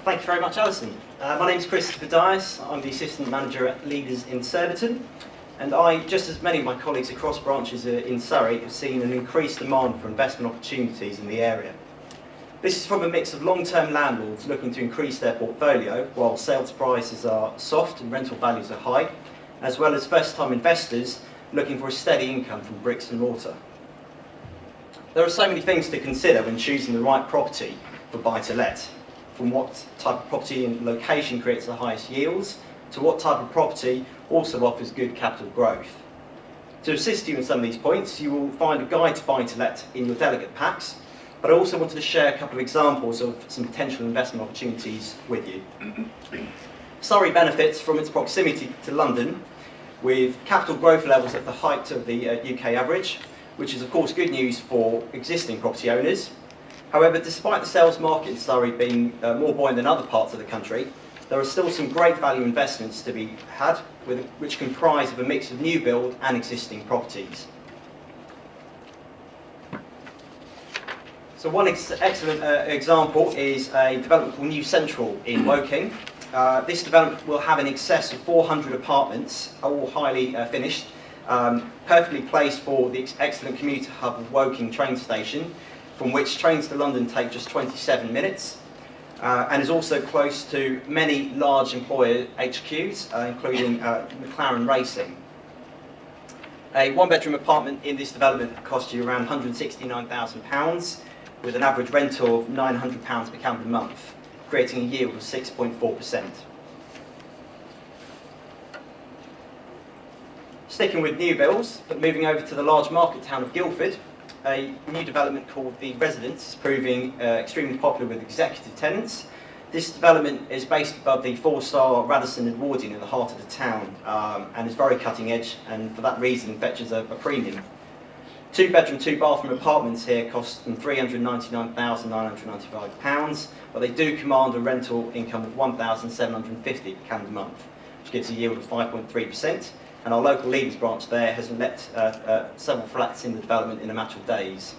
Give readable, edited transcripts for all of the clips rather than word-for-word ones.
Thank you very much, Alison. My name is Christopher Dias. I'm the Assistant Manager at Leaders in Surbiton, and I, just as many of my colleagues across branches in Surrey, have seen an increased demand for investment opportunities in the area. This is from a mix of long-term landlords looking to increase their portfolio while sales prices are soft and rental values are high, as well as first-time investors looking for a steady income from bricks and mortar. There are so many things to consider when choosing the right property for buy-to-let, from what type of property and location creates the highest yields, to what type of property also offers good capital growth. To assist you in some of these points, you will find a guide to buy-to-let in your delegate packs, but I also wanted to share a couple of examples of some potential investment opportunities with you. Surrey benefits from its proximity to London, with capital growth levels at the height of the UK average, which is of course good news for existing property owners. However, despite the sales market in Surrey being more buoyant than other parts of the country, there are still some great value investments to be had, which comprise of a mix of new build and existing properties. So one excellent example is a development called New Central in Woking. This development will have in excess of 400 apartments, all highly finished, perfectly placed for the excellent commuter hub of Woking train station, from which trains to London take just 27 minutes, and is also close to many large employer HQs, including McLaren Racing. A one-bedroom apartment in this development costs you around £169,000, with an average rental of £900 per calendar month, creating a yield of 6.4%. Sticking with new builds, but moving over to the large market town of Guildford, a new development called The Residence is proving extremely popular with executive tenants. This development is based above the 4-star Radisson Edwardian in the heart of the town, and is very cutting edge, and for that reason fetches a premium. 2-bedroom, 2-bathroom apartments here cost them £399,995, but they do command a rental income of £1,750 per calendar month, which gives a yield of 5.3%. And our local Leaders branch there has let several flats in the development in a matter of days.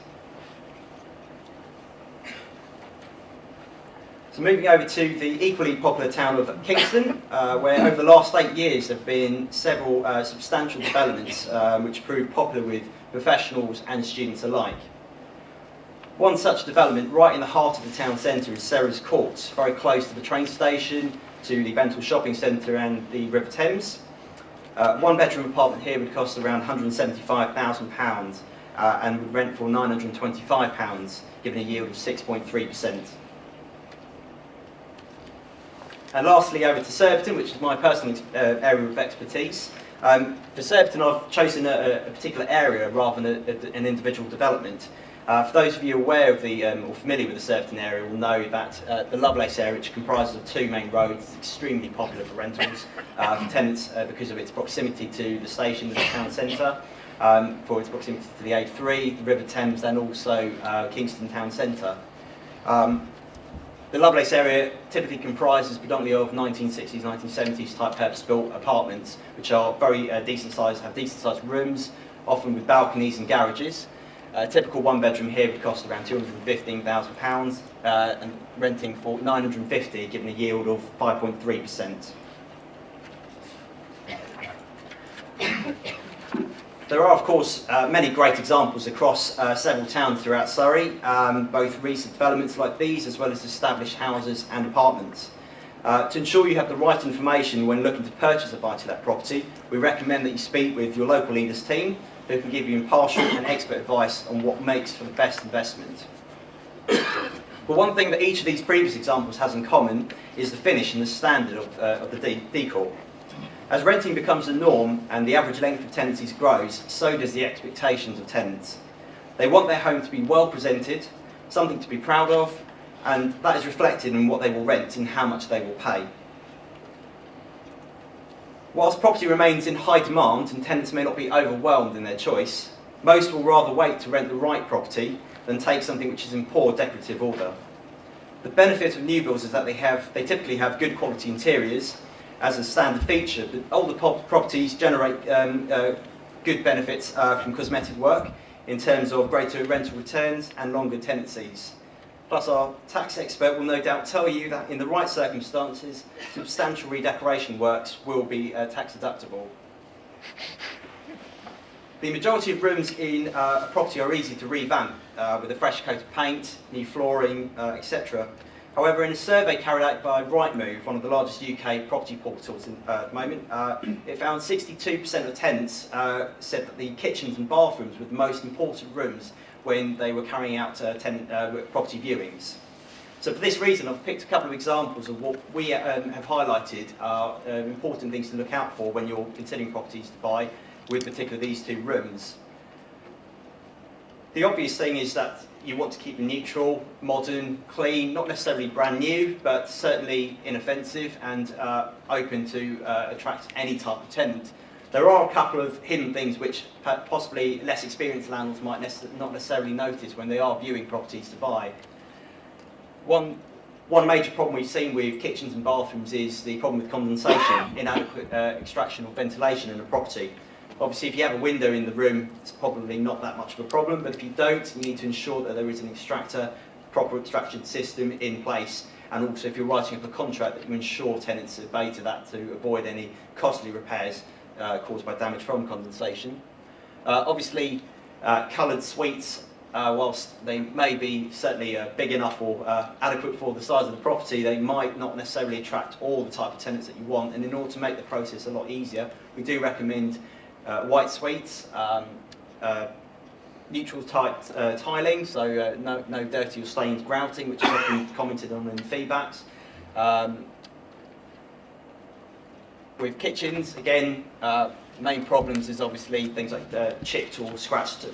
So moving over to the equally popular town of Kingston, where over the last 8 years there have been several substantial developments which proved popular with professionals and students alike. One such development right in the heart of the town centre is Sarah's Court, very close to the train station, to the Bental Shopping Centre and the River Thames. One-bedroom apartment here would cost around £175,000 and would rent for £925, giving a yield of 6.3%. And lastly, over to Surbiton, which is my personal area of expertise. For Surbiton, I've chosen a particular area rather than an individual development. For those of you aware of or familiar with the Surbiton area will know that the Lovelace area, which comprises of 2 main roads, is extremely popular for rentals, for tenants because of its proximity to the station and the town centre, for its proximity to the A3, the River Thames, and also Kingston town centre. The Lovelace area typically comprises predominantly of 1960s, 1970s type purpose-built apartments, which are very decent sized, have decent sized rooms, often with balconies and garages. A typical one-bedroom here would cost around £215,000 and renting for £950, giving a yield of 5.3%. There are, of course, many great examples across several towns throughout Surrey, both recent developments like these as well as established houses and apartments. To ensure you have the right information when looking to purchase a buy-to-let property, we recommend that you speak with your local Leaders team, who can give you impartial and expert advice on what makes for the best investment. But one thing that each of these previous examples has in common is the finish and the standard of the decor. As renting becomes the norm and the average length of tenancies grows, so does the expectations of tenants. They want their home to be well presented, something to be proud of, and that is reflected in what they will rent and how much they will pay. Whilst property remains in high demand and tenants may not be overwhelmed in their choice, most will rather wait to rent the right property than take something which is in poor decorative order. The benefit of new builds is that they typically have good quality interiors as a standard feature, but older properties generate good benefits from cosmetic work in terms of greater rental returns and longer tenancies. Plus our tax expert will no doubt tell you that in the right circumstances, substantial redecoration works will be tax deductible. The majority of rooms in a property are easy to revamp with a fresh coat of paint, new flooring, etc. However, in a survey carried out by Rightmove, one of the largest UK property portals at the moment, it found 62% of tenants said that the kitchens and bathrooms were the most important rooms when they were carrying out property viewings. So for this reason, I've picked a couple of examples of what we have highlighted are important things to look out for when you're considering properties to buy, with particularly these two rooms. The obvious thing is that you want to keep them neutral, modern, clean, not necessarily brand new, but certainly inoffensive and open to attract any type of tenant. There are a couple of hidden things which possibly less experienced landlords might not necessarily notice when they are viewing properties to buy. One major problem we've seen with kitchens and bathrooms is the problem with condensation, inadequate extraction or ventilation in a property. Obviously, if you have a window in the room, it's probably not that much of a problem, but if you don't, you need to ensure that there is an extractor, proper extraction system in place, and also if you're writing up a contract, that you ensure tenants obey to that to avoid any costly repairs caused by damage from condensation. Obviously, coloured suites, whilst they may be certainly big enough or adequate for the size of the property, they might not necessarily attract all the type of tenants that you want, and in order to make the process a lot easier, we do recommend white suites, neutral type tiling, so no dirty or stained grouting, which is often commented on in feedbacks. With kitchens, again, main problems is obviously things like chipped or scratched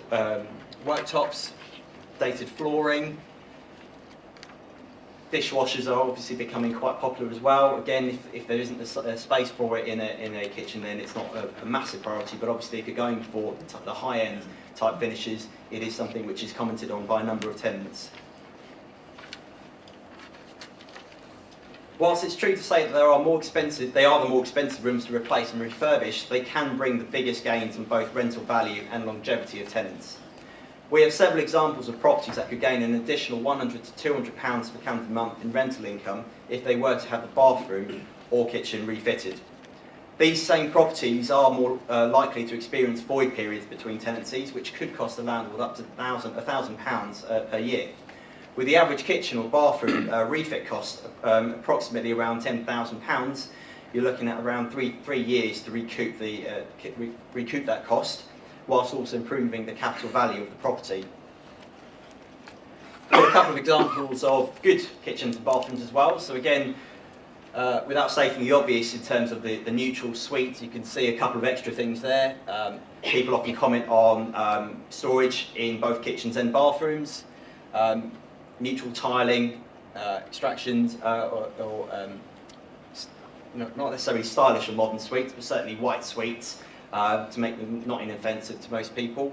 worktops, dated flooring. Dishwashers are obviously becoming quite popular as well. Again, if there isn't a space for it in a kitchen, then it's not a massive priority, but obviously if you're going for the high-end type finishes, it is something which is commented on by a number of tenants. Whilst it's true to say that they are the more expensive rooms to replace and refurbish, they can bring the biggest gains in both rental value and longevity of tenants. We have several examples of properties that could gain an additional £100 to £200 per calendar month in rental income if they were to have the bathroom or kitchen refitted. These same properties are more likely to experience void periods between tenancies, which could cost the landlord up to £1,000 per year. With the average kitchen or bathroom refit cost approximately around £10,000, you're looking at around three years to recoup that cost, whilst also improving the capital value of the property. Got a couple of examples of good kitchens and bathrooms as well. So again, without stating the obvious in terms of the neutral suite, you can see a couple of extra things there. People often comment on storage in both kitchens and bathrooms, neutral tiling, extractions, not necessarily stylish or modern suites, but certainly white suites, to make them not inoffensive to most people.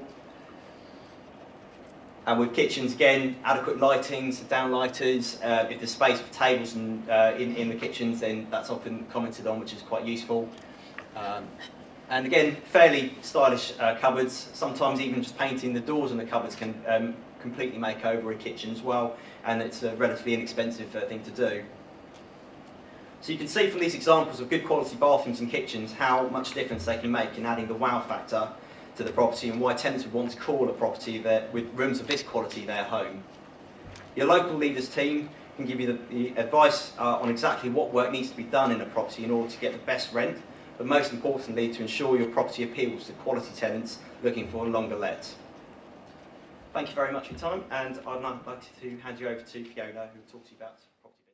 And with kitchens, again, adequate lightings, downlighters. If there's space for tables and, in the kitchens, then that's often commented on, which is quite useful. And again, fairly stylish cupboards. Sometimes even just painting the doors on the cupboards can completely make over a kitchen as well, and it's a relatively inexpensive thing to do. So you can see from these examples of good quality bathrooms and kitchens how much difference they can make in adding the wow factor to the property, and why tenants would want to call a property with rooms of this quality their home. Your local leaders team can give you the advice on exactly what work needs to be done in a property in order to get the best rent, but most importantly to ensure your property appeals to quality tenants looking for a longer let. Thank you very much for your time, and I'd now like to hand you over to Fiona, who will talk to you about